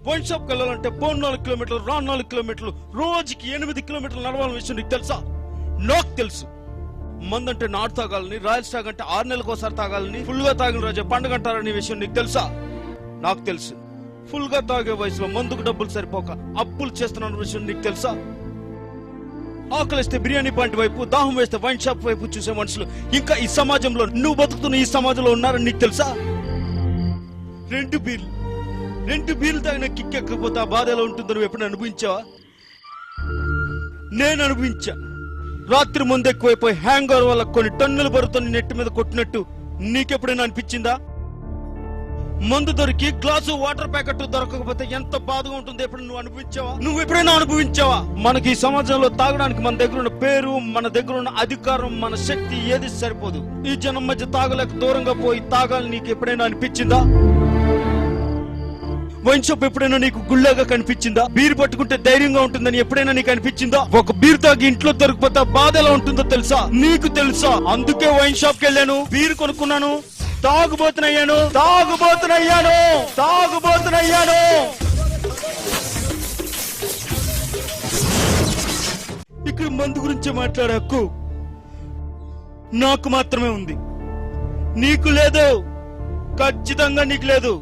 Wine షాప్కి వెళ్ళాలంటే పోను 4 కిలోమీటర్లు, రాను 4 కిలోమీటర్లు, రోజుకి 8 కిలోమీటర్లు నడవాలని విషయం నీకు తెలుసా? నాకు తెలుసు. మందంటే నాటు తాగాలని, రాయల్ స్టాగ్ అంటే 6 నెలలకు ఒకసారి తాగాలని, ఫుల్ గా తాగిన రోజే పండుగ అంటారనే విషయం నీకు తెలుసా? నాకు తెలుసు. ఫుల్ గా తాగే వయసులో మందుకు డబ్బులు సరిపోక అప్పులు చేస్తున్న విషయం నీకు తెలుసా? ఆకలిస్తే బిర్యానీ పాయింట్ వైపు, దాహం వేస్తే వైన్ షాప్ వైపు చూసే మనుషులు ఇంకా ఈ సమాజంలో, నువ్వు బతుకుతున్న ఈ సమాజంలో ఉన్నారని నీకు తెలుసా? 2 బీర్లు తాగిన కిక్ ఎక్కకపోతే ఆ బాధ ఎలా ఉంటుందో నువ్వు ఎప్పుడు అనుభవించావా? నేను అనుభవించా. రాత్రి ముందు ఎక్కువైపోయి హ్యాంగ్ ఓవర్ వల్ల కొన్ని టన్నుల బరువుతో నెట్టి మీద కొట్టినట్టు నీకెప్పుడైనా అనిపించిందా? మందు దొరికి గ్లాసు వాటర్ ప్యాకెట్ దొరకకపోతే ఎంత బాధగా ఉంటుంది ఎప్పుడు నువ్వు అనుభవించావా? నువ్వు ఎప్పుడైనా అనుభవించావా? మనకి ఈ సమాజంలో తాగడానికి మన దగ్గర ఉన్న పేరు, మన దగ్గర ఉన్న అధికారం, మన శక్తి ఏది సరిపోదు. ఈ జనం మధ్య తాగలేక దూరంగా పోయి తాగాలని నీకు ఎప్పుడైనా అనిపించిందా? వైన్ షాప్ ఎప్పుడైనా నీకు గుళ్ళగా కనిపించిందా? బీర్ పట్టుకుంటే ధైర్యంగా ఉంటుందని ఎప్పుడైనా నీకు అనిపించిందా? ఒక బీర్ తాగి ఇంట్లో దొరికిపోతే బాధ ఎలా ఉంటుందో తెలుసా? నీకు తెలుసా? అందుకే వైన్ షాప్ కి వెళ్ళాను, బీర్ కొనుక్కున్నాను, తాగుబోతునయ్యాను. ఇక్కడ మందు గురించి మాట్లాడే హక్కు నాకు మాత్రమే ఉంది. నీకు లేదు, ఖచ్చితంగా నీకు లేదు.